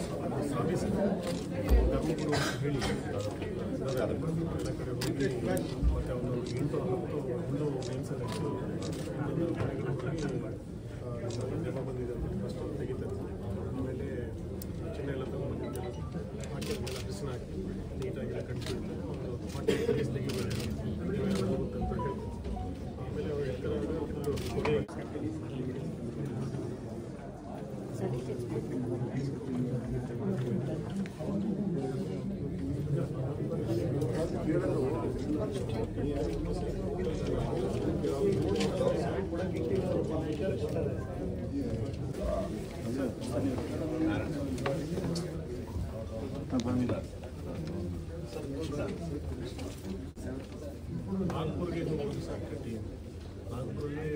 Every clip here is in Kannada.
ಸ್ವಾಮಿ ಧರ್ಮಗುರು ಹೇಳಿ ಎಲ್ಲ ಕಡೆ ಹೋಗಿ ಮತ್ತು ಅವನು 8-10 ಮೇಲ್ಸಲ್ಲಿ ಜನ ಬಂದಿದೆ ಫಸ್ಟ್ ಅವ್ರು ತೆಗಿತಾರೆ. ಆಮೇಲೆ ಚಿನ್ನ ಎಲ್ಲ ತಗೊಂಡ್ಬಂದಿದ್ದಾರೆ, ಹಾಕಿದ್ಮೇಲೆ ಬಿಸಿನ ಹಾಕಿ ನೀಟಾಗೆಲ್ಲ ಕಟ್ಬಿಟ್ಟು ಒಂದು 40 ಸೀರೀಸ್ ತೆಗಿಬೋದು ನೀವೆಲ್ಲ ಹೋಗುತ್ತೆ ಅಂತ ಹೇಳ್ತಾರೆ. ಆಮೇಲೆ ಅವ್ರು ಹೇಳ್ತಾರೆ ಫುಲ್ಲು ಹೊಗೆ ನಾಗ್ಪುರ್ಗೆ ಹೋಗೋದು ಸರ್ ಟೀಮ್ ನಾಗ್ಪುರಲ್ಲಿ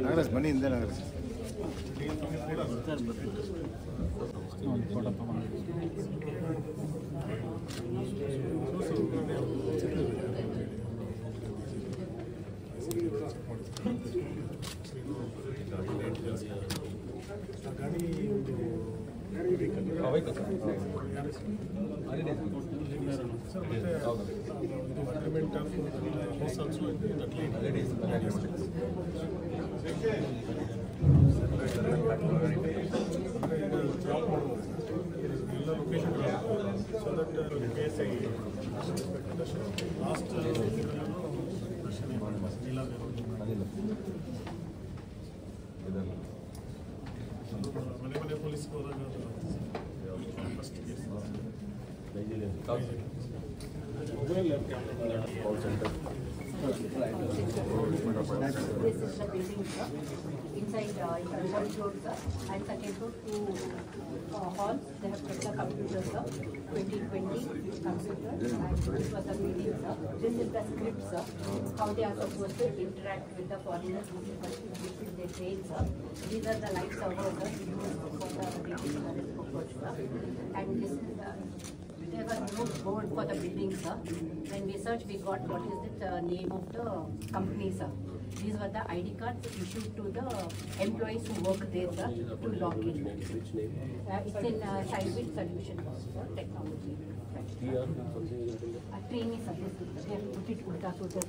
ನಾಗರಾಜ್ ಬನ್ನಿ ಹಿಂದೆ ನಾಗರಾಜ್ ಗಾಡಿ ಒಂದು ಸರ್ ಮತ್ತೆ ಇದು agreement of house also job ಮಾಡ್ಬೋದು ಎಲ್ಲ location so that K S I last ಮನೆ ಮನೆ ಪೊಲೀಸ್ ಹೋದಾಗ first case mobile call centre. This is the building, sir. Inside, one floor, sir, and second floor, 2 halls. They have kept the computers, sir. 2020 computer, and this was the meeting, sir. This is the script, sir. How they are supposed to interact with the foreigners, which is their train, sir. These are the light servers, sir, used for the meeting purpose, sir. And this is the. There was no board for the building, sir. When we searched, we got what is the name of the company, sir. These were the ID cards issued to the employees who work there, sir, to log in. Which name? It's in Sideway Solution, sir, technology. Trainee service, they have put it ulta so that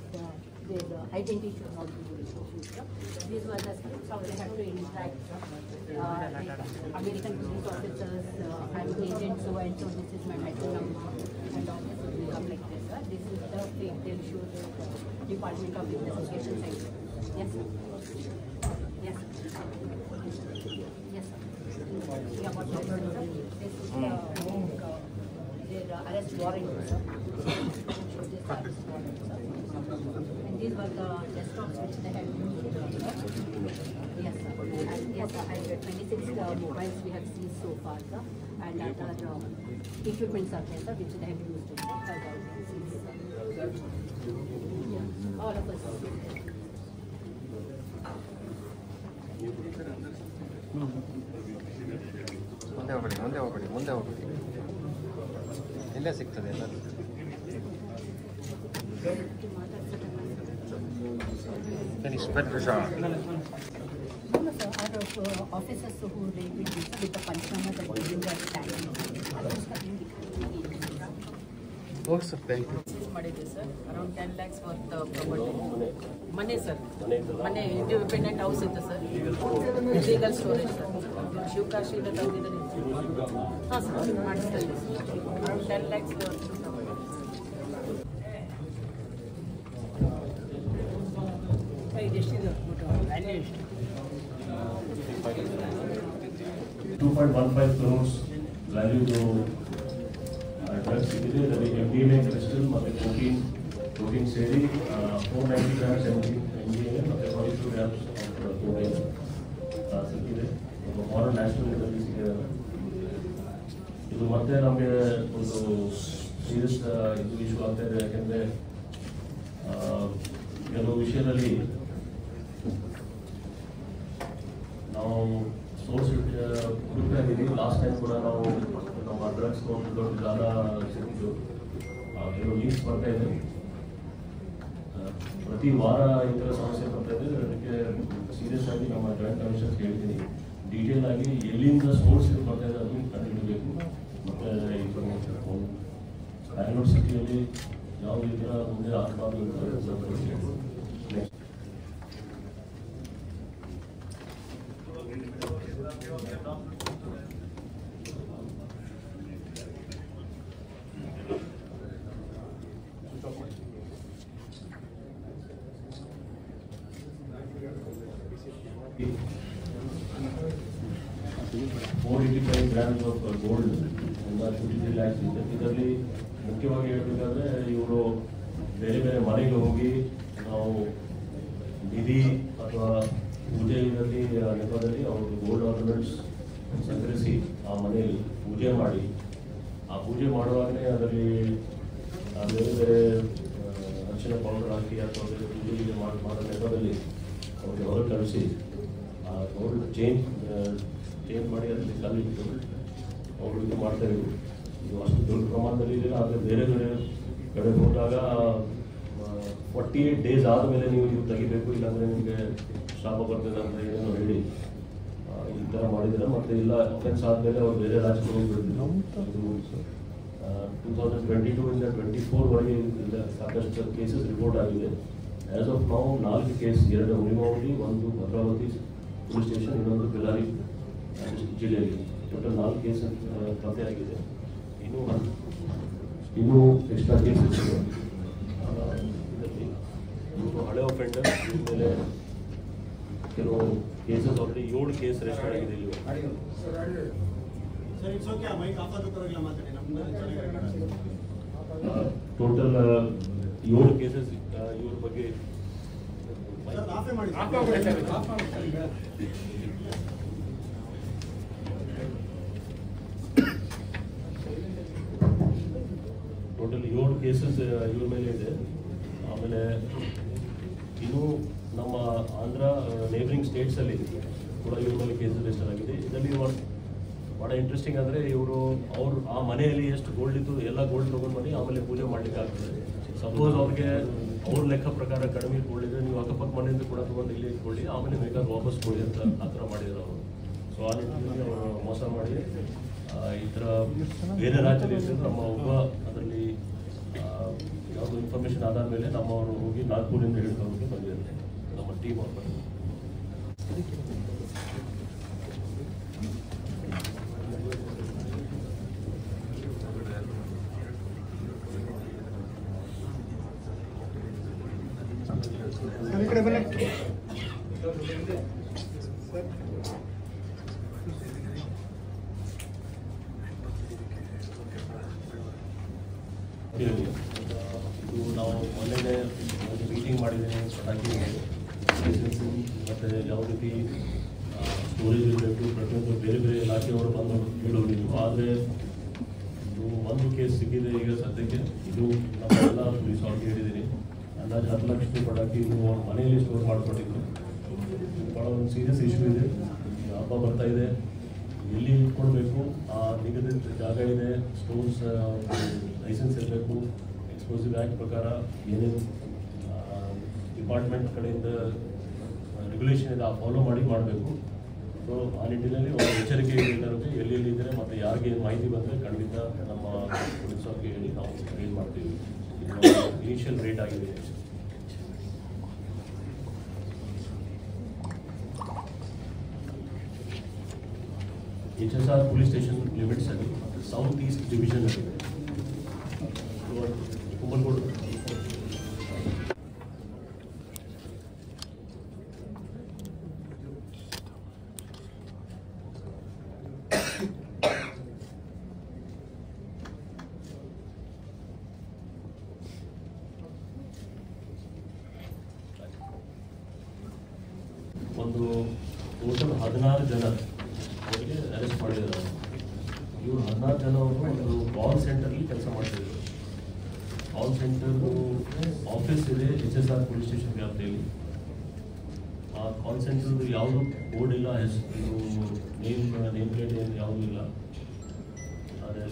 their identity should not be issued, sir. These were the scripts how they have to interact, sir. American police officers, I'm agent so and so, this is my medical number, and all this will become like this, sir. This is the thing they'll show the Department of Investigation Side. Yes, sir. Yes, sir. Yes, sir. Yeah, what else, sir? This is their arrest warrant, sir. This arrest warrant, sir. And these were the desktops which they had used, sir. Yes, sir. And yes, sir, and 26 mobiles we have seen so far, sir. And other equipments are there, sir, which they have used, sir. Yeah, all of us. ಮುಂದೆ ಹೋಗ್ಬೇಡಿ ಎಲ್ಲೇ ಸಿಗ್ತದೆ ಎಲ್ಲ. No, sir, our officers who they will be with the Panchama that we will have time. ಮಾಡಿದ್ವಿ sir around 10 lakhs worth property ಮನೆ ಸರ್ ಮನೆ ಇಂಡಿಪೆಂಡೆಂಟ್ ಹೌಸ್ ಇತ್ತು ಸರ್ ಲೀಗಲ್ ಸ್ಟೋರೇಜ್ ಸರ್ ಶಿವಕಾಶಿಯಿಂದ ತಂದಿದ್ದಾರೆ ಹಾಂ ಸರ್ ಮಾಡಿಸ್ತಾ ಇದ್ದೀವಿ ಸರ್ ಅರೌಂಡ್ 10 lakhs ಇದೆಷ್ಟಿದೆ ವ್ಯಾಲ್ಯೂ ಎಷ್ಟು 2.15 crores ವ್ಯಾಲ್ಯೂದು ಡ್ರಗ್ಸ್ ಸಿಕ್ಕಿದೆ. ಅದರಲ್ಲಿ MDMA ಕ್ರಿಸ್ಟಲ್ ಮತ್ತು ಪ್ರೋಟೀನ್ ಸೇರಿ 490 grams MDMA ಮತ್ತು 42 grams ಪ್ರೋಟೀನ್ ಸಿಕ್ಕಿದೆ. ಫಾರೆನ್ ನ್ಯಾಷನಲ್ ಇದರಲ್ಲಿ ಸಿಕ್ಕಿದೆ. ಇದು ಮತ್ತೆ ನಮಗೆ ಒಂದು ಸೀರಿಯಸ್ ಇದು ಇಶ್ಯೂ ಆಗ್ತಾ ಇದೆ. ಯಾಕೆಂದರೆ ಕೆಲವು ವಿಷಯದಲ್ಲಿ ನಾವು ಸೋರ್ಸ್ ಹುಡುಕ್ತಾ ಇದ್ದೀವಿ. ಲಾಸ್ಟ್ ಟೈಮ್ ಕೂಡ ನಾವು ನಮ್ಮ ಡ್ರಗ್ಸ್ ಒಂದು ದೊಡ್ಡ ಜಾಲ ಸಿಕ್ಕಿದ್ದು ಕೆಲವು ಲೀಕ್ಸ್ ಬರ್ತಾ ಇದೆ. ಪ್ರತಿ ವಾರ ಈ ಥರ ಸಮಸ್ಯೆ ಬರ್ತಾ ಇದೆ. ಅದಕ್ಕೆ ಸೀರಿಯಸ್ ಆಗಿ ನಮ್ಮ ಜಾಯಿಂಟ್ ಕಮಿಷನ್ಸ್ ಹೇಳ್ತೀನಿ, ಡೀಟೇಲ್ ಮೇನ್ ಆಗಿ ಎಲ್ಲಿಂದ ಸೋರ್ಸ್ ಬರ್ತಾ ಇದೆ ಅದನ್ನು ಕಂಡುಹಿಡಬೇಕು. ಮತ್ತು ಬ್ಯಾಂಗ್ಳೂರು ಸಿಟಿಯಲ್ಲಿ ಯಾವ ರೀತಿಯ ಮುಂದೆ ಆಗಬಾರ್ದು ಅಂತ grams of gold and 53 lakhs ಇದೆ. ಇದರಲ್ಲಿ ಮುಖ್ಯವಾಗಿ ಹೇಳಬೇಕಾದ್ರೆ ಇವರು ಬೇರೆ ಬೇರೆ ಮನೆಗೆ ಹೋಗಿ ನಾವು ನಿಧಿ ಅಥವಾ ಪೂಜೆಯಲ್ಲಿ ನೆಪದಲ್ಲಿ ಅವರು ಗೋಲ್ಡ್ ಆರ್ನಮೆಂಟ್ಸ್ ಸಂಗ್ರಹಿಸಿ ಆ ಮನೆಯಲ್ಲಿ ಪೂಜೆ ಮಾಡಿ ಆ ಪೂಜೆ ಮಾಡುವಾಗಲೇ ಅದರಲ್ಲಿ ಬೇರೆ ಬೇರೆ ಅರಿಶಿನ ಪೌಡರ್ ಹಾಕಿ ಅಥವಾ ಬೇರೆ ಪೂಜೆಗೆ ಮಾಡೋ ನೆಪದಲ್ಲಿ ಅವ್ರಿಗೆ ಹೊರಗೆ ಕಳಿಸಿ ಆ ಗೋಲ್ಡ್ ಚೇಂಜ್ ಮಾಡಿ ಅದರಲ್ಲಿ ಕಲ್ಲಿಟ್ಟು ಅವರು ಇದು ಮಾಡ್ತಾ ಇದ್ರು. ಇದು ಅಷ್ಟು ದೊಡ್ಡ ಪ್ರಮಾಣದಲ್ಲಿ ಇದೆಯಲ್ಲ, ಆದರೆ ಬೇರೆ ಬೇರೆ ಕಡೆ ಹೋದಾಗ 48 days ಆದಮೇಲೆ ನೀವು ತೆಗಿಬೇಕು, ಇಲ್ಲಾಂದರೆ ನಿಮಗೆ ಶಾಪ ಬರ್ತದೆ ಅಂತ ಏನೋ ಹೇಳಿ ಈ ಥರ ಮಾಡಿದ್ದೀರ. ಮತ್ತು ಇಲ್ಲ ಅಫೆನ್ಸ್ ಆದಮೇಲೆ ಅವ್ರು ಬೇರೆ ರಾಜ್ಯಕ್ಕೆ ಹೋಗ್ಬಿಡ್ತಿದ್ರು. 2022 ಇಂದ 24ವರೆಗೆ ಸಾಕಷ್ಟು ಕೇಸಸ್ ರಿಪೋರ್ಟ್ ಆಗಿದೆ. ಆ್ಯಸ್ ಆಫ್ ನಾವು 4 ಕೇಸ್, 2 ಉಳಿಮಾವಳಿ, 1 ಭದ್ರಾವತಿ ಪೊಲೀಸ್ ಸ್ಟೇಷನ್, ಇನ್ನೊಂದು ಬೆಳ್ಳಾರಿ ಜಿಲ್ಲೆಯಲ್ಲಿ ಟೋಟಲ್ 4 ಕೇಸ್ ಪತ್ತೆಯಾಗಿದೆ. ಇನ್ನೂ ಎಕ್ಸ್ಟ್ರಾ ಕೇಸಸ್ ಇದೆ. ಇದರಲ್ಲಿ ಇವರು ಹಳೆ ಒಫೆಂಡರ್ ಮೇಲೆ ಕೆಲವು ಕೇಸಸ್ ಆಲ್ರೆಡಿ 7 ಕೇಸ್ ರಿಜಿಸ್ಟರ್ ಆಗಿದೆ ಇಲ್ಲಿ. ಟೋಟಲ್ 7 ಕೇಸಸ್ ಇವ್ರ ಬಗ್ಗೆ ಟೋಟಲ್ 7 ಕೇಸಸ್ ಇವ್ರ ಮೇಲೆ ಇದೆ. ಆಮೇಲೆ ಇನ್ನು ನಮ್ಮ ಆಂಧ್ರ ನೇಬರಿಂಗ್ ಸ್ಟೇಟ್ಸಲ್ಲಿ ಕೂಡ ಇವ್ರ ಮೇಲೆ ಕೇಸಸ್ ರಿಜಿಸ್ಟರ್ ಆಗಿದೆ. ಇದರಲ್ಲಿ ಭಾಳ ಇಂಟ್ರೆಸ್ಟಿಂಗ್ ಅಂದರೆ ಅವ್ರು ಆ ಮನೆಯಲ್ಲಿ ಎಷ್ಟು ಗೋಲ್ಡ್ ಇತ್ತು ಎಲ್ಲ ಗೋಲ್ಡ್ ತೊಗೊಂಡು ಬಂದು ಆಮೇಲೆ ಪೂಜೆ ಮಾಡಲಿಕ್ಕೆ ಆಗ್ತದೆ. ಸಪೋಸ್ ಅವ್ರಿಗೆ ಅವ್ರ ಲೆಕ್ಕ ಪ್ರಕಾರ ಕಡಿಮೆ ಗೋಲ್ಡ್ ಇದ್ದರೆ ನೀವು ಅಕ್ಕಪಕ್ಕ ಮನೆಯಿಂದ ಕೂಡ ತೊಗೊಂಡು ಇಲ್ಲಿ ಇಟ್ಕೊಳ್ಳಿ, ಆಮೇಲೆ ಬೇಕಾದ್ರೆ ವಾಪಸ್ ಕೊಡಿ ಅಂತ ಆ ಥರ ಮಾಡಿದ್ರು ಅವರು. ಸೊ ಆ ನಿಟ್ಟಿನಲ್ಲಿ ಅವರು ಮೋಸ ಮಾಡಿ ಈ ಥರ ಬೇರೆ ರಾಜ್ಯದಲ್ಲಿ ನಮ್ಮ ಒಬ್ಬ ಅದರಲ್ಲಿ ಯಾವುದೋ ಇನ್ಫಾರ್ಮೇಷನ್ ಆದಾದ ಮೇಲೆ ನಮ್ಮವರು ಹೋಗಿ ನಾಗ್ಪುರಿಂದ ಹಿಡ್ಕೊಂಡು ಬಂದಿದ್ದಾರೆ ನಮ್ಮ ಟೀಮ್ ಅವ್ರು ಬಂದು. ಇದು ನಾವು ಮೊನ್ನೆ ಮೀಟಿಂಗ್ ಮಾಡಿದ್ದೀನಿ ಪಟಾಕಿ ಲೈಸೆನ್ಸಿಂಗ್ ಮತ್ತು ಯಾವ ರೀತಿ ಸ್ಟೋರೇಜ್ ಇರಬೇಕು ಪ್ರತಿಯೊಂದು ಬೇರೆ ಬೇರೆ ಇಲಾಖೆಯವರು ಬಂದು ಹೇಳೋರು. ಆದರೆ ಇದು ಒಂದು ಕೇಸ್ ಸಿಕ್ಕಿದೆ ಈಗ ಸದ್ಯಕ್ಕೆ. ಇದು ನಮ್ಮೆಲ್ಲ ಪೊಲೀಸ್ ಅವ್ರಿಗೆ ಹೇಳಿದ್ದೀನಿ, ಅಂದಾಜು 10 ಲಕ್ಷ ಪಟಾಕಿ ಇದು ಮನೆಯಲ್ಲಿ ಸ್ಟೋರ್ ಮಾಡಿಕೊಂಡಿದ್ದು. ಭಾಳ ಒಂದು ಸೀರಿಯಸ್ ಇಶ್ಯೂ ಇದೆ. ಹಬ್ಬ ಬರ್ತಾ ಇದೆ, ಎಲ್ಲಿ ಇಟ್ಕೊಳ್ಬೇಕು, ಆ ನಿಗದಿತ ಜಾಗ ಇದೆ, ಸ್ಟೋರ್ಸ್ ಲೈಸೆನ್ಸ್ ಇರಬೇಕು, ಎಕ್ಸ್ಪ್ಲೋಸಿವ್ ಆ್ಯಕ್ಟ್ ಪ್ರಕಾರ ಏನೇನು ಡಿಪಾರ್ಟ್ಮೆಂಟ್ ಕಡೆಯಿಂದ ರೆಗ್ಯುಲೇಷನ್ ಇದೆ ಆ ಫಾಲೋ ಮಾಡಿ ಮಾಡಬೇಕು. ಸೊ ಆ ನಿಟ್ಟಿನಲ್ಲಿ ಒಂದು ಎಚ್ಚರಿಕೆ ಇರುತ್ತೆ, ಎಲ್ಲೆಲ್ಲಿ ಇದ್ದರೆ ಮತ್ತು ಯಾರಿಗೆ ಮಾಹಿತಿ ಬಂದರೆ ಖಂಡಿತ ನಮ್ಮ ಪೊಲೀಸ್ ಅವ್ರಿಗೆ ಹೇಳಿ ನಾವು ರೇಡ್ ಮಾಡ್ತೀವಿ. ಇನಿಷಿಯಲ್ ರೇಟ್ ಆಗಿದೆ. HSR ಪೊಲೀಸ್ ಸ್ಟೇಷನ್ ಲಿಮಿಟ್ಸ್ ಅಲ್ಲಿ ಸೌತ್ ಈಸ್ಟ್ ಡಿವಿಷನ್ ಅಲ್ಲಿ ಕುಂಬಲ್ಗೋಡು ಒಂದು ಟೋಟಲ್ 16 ಜನ ಅವರಿಗೆ ಅರೆಸ್ಟ್ ಮಾಡಿದ್ದಾರೆ. ಇವರು 16 ಜನ ಅವರು ಒಂದು ಕಾಲ್ ಸೆಂಟರ್ಲಿ ಕೆಲಸ ಮಾಡ್ತಿದ್ರು. ಕಾಲ್ ಸೆಂಟರ್ದು ಆಫೀಸ್ ಇದೆ HSR ಪೊಲೀಸ್ ಸ್ಟೇಷನ್ ವ್ಯಾಪ್ತಿಯಲ್ಲಿ. ಆ ಕಾಲ್ ಸೆಂಟರ್ದು ಯಾವುದು ಬೋರ್ಡ್ ಇಲ್ಲ, ಇದು ನೇಮ್ ಪ್ಲೇಟ್ ಏನು ಯಾವುದೂ ಇಲ್ಲ. ಆದರೆ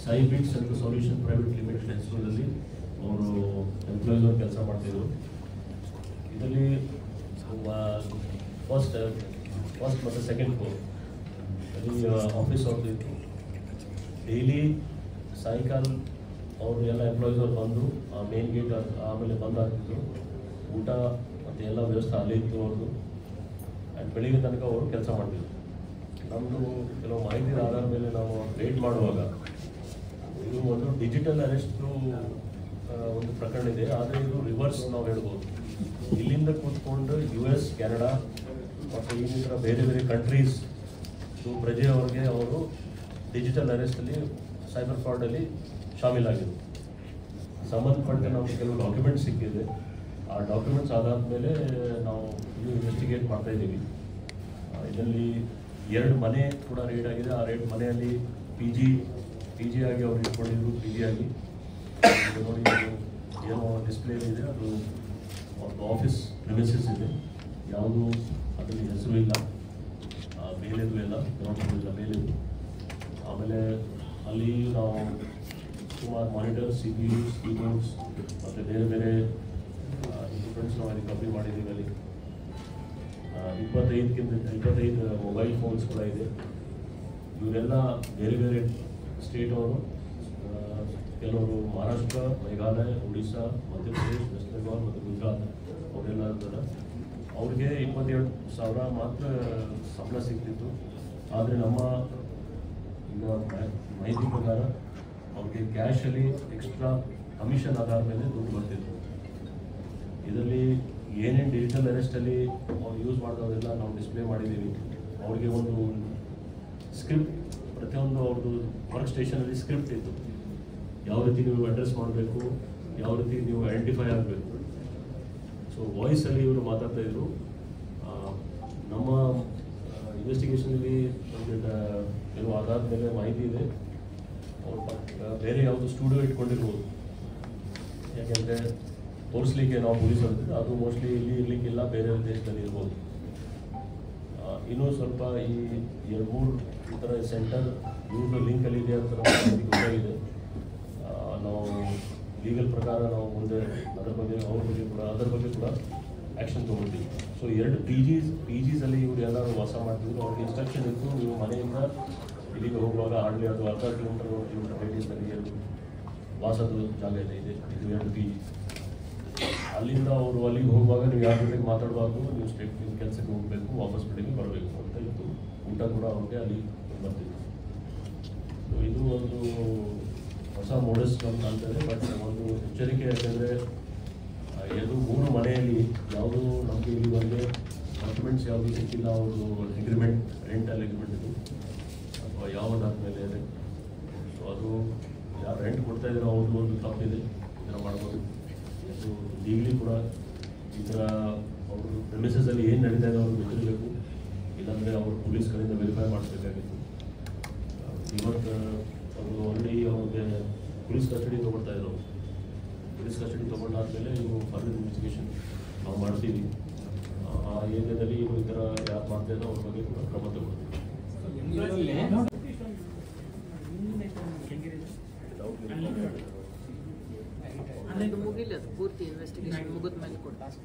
ಸೈಬಿಟ್ಸ್ ಅಂತ ಸೊಲ್ಯೂಷನ್ ಪ್ರೈವೇಟ್ ಲಿಮಿಟೆಡ್ ಹೆಸರಲ್ಲಿ ಅವರು ಎಂಪ್ಲಾಯೀಸ್ ಅವರು ಕೆಲಸ ಮಾಡ್ತಿದ್ರು. ಇದರಲ್ಲಿ ಫಸ್ಟ್ ಮತ್ತು ಸೆಕೆಂಡ್ ಫ್ಲೋರ್ ಅಲ್ಲಿ ಆಫೀಸ್ ಅವ್ರದ್ದು ಇತ್ತು. ಡೈಲಿ ಸಾಯಂಕಾಲ ಅವರು ಎಲ್ಲ ಎಂಪ್ಲಾಯೀಸ್ ಅವ್ರು ಬಂದು ಆ ಮೇನ್ ಗೇಟ್ ಆಮೇಲೆ ಬಂದ್ ಆಗ್ತಿದ್ರು. ಊಟ ಮತ್ತು ಎಲ್ಲ ವ್ಯವಸ್ಥೆ ಅಲ್ಲೇ ಇತ್ತು ಅವ್ರದ್ದು. ಆ್ಯಂಡ್ ಬೆಳಿಗ್ಗೆ ತನಕ ಅವರು ಕೆಲಸ ಮಾಡ್ತಿದ್ರು. ನಮ್ಮದು ಕೆಲವು ಮಾಹಿತಿ ಆಧಾರ ಮೇಲೆ ನಾವು ರೇಟ್ ಮಾಡುವಾಗ ಇದು ಒಂದು ಡಿಜಿಟಲ್ ಅರೆಸ್ಟು ಒಂದು ಪ್ರಕರಣ ಇದೆ. ಆದರೆ ಇದು ರಿವರ್ಸ್ ನಾವು ಹೇಳ್ಬೋದು. ಇಲ್ಲಿಂದ ಕೂತ್ಕೊಂಡು US, ಕೆನಡಾ ಮತ್ತು ಇನ್ನಿತರ ಬೇರೆ ಬೇರೆ ಕಂಟ್ರೀಸ್ ಪ್ರಜೆಯವ್ರಿಗೆ ಅವರು ಡಿಜಿಟಲ್ ಅರೆಸ್ಟಲ್ಲಿ ಸೈಬರ್ ಫ್ರಾಡಲ್ಲಿ ಶಾಮೀಲಾಗಿದ್ರು. ಸಂಬಂಧಪಟ್ಟ ನಮಗೆ ಕೆಲವು ಡಾಕ್ಯುಮೆಂಟ್ಸ್ ಸಿಕ್ಕಿದೆ. ಆ ಡಾಕ್ಯುಮೆಂಟ್ಸ್ ಆಧಾರದ ಮೇಲೆ ನಾವು ಇದು ಇನ್ವೆಸ್ಟಿಗೇಟ್ ಮಾಡ್ತಾ ಇದ್ದೀವಿ. ಇದರಲ್ಲಿ 2 ಮನೆ ಕೂಡ ರೇಡ್ ಆಗಿದೆ. ಆ ರೇಡ್ ಮನೆಯಲ್ಲಿ ಪಿ ಜಿ ಆಗಿ ಅವ್ರು ಇಟ್ಕೊಂಡಿದ್ರು. PG ಆಗಿ ನೋಡಿ ಏನೋ ಡಿಸ್ಪ್ಲೇ ಇದೆ, ಅದು ಅವ್ರದ್ದು ಆಫೀಸ್ ಪ್ರಿಮಿಸಸ್ ಇದೆ. ಯಾವುದು ಅದರಲ್ಲಿ ಹೆಸರು ಇಲ್ಲ, ಮೇಲೆದು ಎಲ್ಲ ಗ್ರೌಂಡ್ ಇಲ್ಲ, ಮೇಲೆದು. ಆಮೇಲೆ ಅಲ್ಲಿ ನಾವು ಸುಮಾರು ಮಾನಿಟರ್ಸ್, CPUs, ಕೀಬೋರ್ಡ್ಸ್ ಮತ್ತು ಬೇರೆ ಬೇರೆ ಇಕ್ವಿಪ್ಮೆಂಟ್ಸ್ ನಾವು ಅಲ್ಲಿ ರಿಕವರಿ ಮಾಡಿದ್ದೀವಿ. ಅಲ್ಲಿ 25 ಮೊಬೈಲ್ ಫೋನ್ಸ್ ಕೂಡ ಇದೆ. ಇವರೆಲ್ಲ ಬೇರೆ ಬೇರೆ ಸ್ಟೇಟ್ ಅವರು, ಕೆಲವರು ಮಹಾರಾಷ್ಟ್ರ, ಮೇಘಾಲಯ, ಒಡಿಶಾ, ಮಧ್ಯಪ್ರದೇಶ್, ವೆಸ್ಟ್ ಬೆಂಗಾಲ್ ಮತ್ತು ಗುಜರಾತ್ ಅವರೆಲ್ಲ ಇರ್ತಾರೆ. ಅವ್ರಿಗೆ 22,000 ಮಾತ್ರ ಸಂಬಳ ಸಿಗ್ತಿತ್ತು. ಆದರೆ ನಮ್ಮ ಈಗ ಮಾಹಿತಿ ಪ್ರಕಾರ ಅವ್ರಿಗೆ ಕ್ಯಾಶಲ್ಲಿ ಎಕ್ಸ್ಟ್ರಾ ಕಮಿಷನ್ ಆಧಾರ ಮೇಲೆ ದುಡ್ಡು ಬರ್ತಿತ್ತು. ಇದರಲ್ಲಿ ಏನೇನು ಡಿಜಿಟಲ್ ಅರೆಸ್ಟಲ್ಲಿ ಅವ್ರು ಯೂಸ್ ಮಾಡೋದೆಲ್ಲ ನಾವು ಡಿಸ್ಪ್ಲೇ ಮಾಡಿದ್ದೀವಿ. ಅವ್ರಿಗೆ ಒಂದು ಸ್ಕ್ರಿಪ್ಟ್, ಪ್ರತಿಯೊಂದು ಅವ್ರದ್ದು ವರ್ಕ್ ಸ್ಟೇಷನಲ್ಲಿ ಸ್ಕ್ರಿಪ್ಟ್ ಇತ್ತು. ಯಾವ ರೀತಿ ನೀವು ಅಡ್ರೆಸ್ ಮಾಡಬೇಕು, ಯಾವ ರೀತಿ ನೀವು ಐಡೆಂಟಿಫೈ ಆಗಬೇಕು. ಸೊ ವಾಯ್ಸಲ್ಲಿ ಇವರು ಮಾತಾಡ್ತಾ ಇದ್ರು. ನಮ್ಮ ಇನ್ವೆಸ್ಟಿಗೇಷನಲ್ಲಿ ಕೆಲವು ಆಧಾರದ ಮೇಲೆ ಮಾಹಿತಿ ಇದೆ. ಅವ್ರು ಬೇರೆ ಯಾವುದು ಸ್ಟುಡಿಯೋ ಇಟ್ಕೊಂಡಿರ್ಬೋದು. ಯಾಕೆಂದರೆ ತೋರಿಸ್ಲಿಕ್ಕೆ ನಾವು ಪೊಲೀಸ್ ಹೇಳ್ತೀವಿ, ಅದು ಮೋಸ್ಟ್ಲಿ ಇಲ್ಲಿ ಇರಲಿಕ್ಕಿಲ್ಲ, ಬೇರೆ ದೇಶದಲ್ಲಿ ಇರ್ಬೋದು. ಇನ್ನೂ ಸ್ವಲ್ಪ ಈ 2-3 ಈ ಥರ ಸೆಂಟರ್ ಇವ್ರದ್ದು ಲಿಂಕಲ್ಲಿ ಇದೆ ಅಂತ ಗೊತ್ತಾಗಿದೆ. ನಾವು ಲೀಗಲ್ ಪ್ರಕಾರ ನಾವು ಮುಂದೆ ಅದರ ಬಗ್ಗೆ ಕೂಡ ಆ್ಯಕ್ಷನ್ ತೊಗೊಳ್ತೀವಿ. ಸೊ 2 PGs ಇವರು ಎಲ್ಲರೂ ವಾಸ ಮಾಡ್ತಿದ್ರು. ಅವ್ರಿಗೆ ಇನ್ಸ್ಟ್ರಕ್ಷನ್ ಇತ್ತು, ನೀವು ಮನೆಯಿಂದ ಇಲ್ಲಿಗೆ ಹೋಗುವಾಗ ಹಾರ್ಡ್ಲಿ ಅದು ಅರ್ಧ ಕಿಲೋಮೀಟರ್ ರೇಡಿಯಸ್ನಲ್ಲಿ ವಾಸದ ಜಾಗ ಇದೆ. ಇದು 2 PG. ಅಲ್ಲಿಂದ ಅವರು ಅಲ್ಲಿಗೆ ಹೋಗುವಾಗ ನೀವು ಯಾರ ಜೊತೆಗೆ ಮಾತಾಡಬಾರ್ದು, ನೀವು ಸ್ಟೇಟ್ ಕೆಲಸಕ್ಕೆ ಹೋಗಬೇಕು, ವಾಪಸ್ ಬಿಟ್ಟಿಗೆ ಬರಬೇಕು ಅಂತ ಇತ್ತು. ಊಟ ಕೂಡ ಅವ್ರಿಗೆ ಅಲ್ಲಿ ಬರ್ತಿತ್ತು. ಸೊ ಇದು ಒಂದು ಹೊಸ ಮೋಡಸ್ ಅಂತ ಅಂತಾರೆ. ಬಟ್ ಒಂದು ಎಚ್ಚರಿಕೆ, ಯಾಕೆಂದರೆ 2-3 ಮನೆಯಲ್ಲಿ ಯಾವುದು ನಮಗೆ ಇಲ್ಲಿ ಬಂದರೆ ಡಾಕ್ಯುಮೆಂಟ್ಸ್ ಯಾವುದು ಸಿಕ್ಕಿಲ್ಲ. ಅವರು ಅಗ್ರಿಮೆಂಟ್, ರೆಂಟಲ್ ಅಗ್ರಿಮೆಂಟ್ ಇದು ಅಥವಾ ಯಾವುದಾದ್ಮೇಲೆ ಇದೆ. ಸೊ ಅದು ಯಾರು ರೆಂಟ್ ಕೊಡ್ತಾ ಇದ್ದಾರೋ ಅವ್ರದ್ದು ಒಂದು ತಪ್ಪಿದೆ, ಈ ಥರ ಮಾಡ್ಬೋದು. ಸೊ ಲೀಗಲಿ ಕೂಡ ಈ ಥರ ಅವರು ಪ್ರೆಮಿಸಸಲ್ಲಿ ಏನು ನಡೀತಾ ಇದೆ ಅವ್ರಿಗೆ ಗೊತ್ತಿರಬೇಕು. ಇಲ್ಲಾಂದರೆ ಅವರು ಪೊಲೀಸ್ ಕಡೆಯಿಂದ ವೆರಿಫೈ ಮಾಡಿಸ್ಬೇಕಾಗಿತ್ತು. ಇವತ್ತು ಅವರು ಆಲ್ರೆಡಿ ಅವ್ರಿಗೆ ಪೊಲೀಸ್ ಕಸ್ಟಡಿ ತೊಗೊಳ್ತಾ ಇದ್ರು. ಪೊಲೀಸ್ ಕಸ್ಟಡಿ ತೊಗೊಂಡಾದ್ಮೇಲೆ ಇವರು ಫರ್ದರ್ ಇನ್ವೆಸ್ಟಿಗೇಷನ್ ನಾವು ಮಾಡ್ತೀವಿ. ಆ ಏರಿಯಾದಲ್ಲಿ ಇವರು ಈ ಥರ ಯಾರು ಮಾಡ್ತಾ ಇದ್ದೋ ಅವ್ರ ಬಗ್ಗೆ ಕೂಡ ಕ್ರಮ ತಗೊಳ್ತೀವಿ. ಮುಗಿಲ್ಲ, ಪೂರ್ತಿ ಇನ್ವೆಸ್ಟಿಗೇಷನ್ ಮುಗಿದ ಮೇಲೆ ಕೊಡ್ತಾರೆ.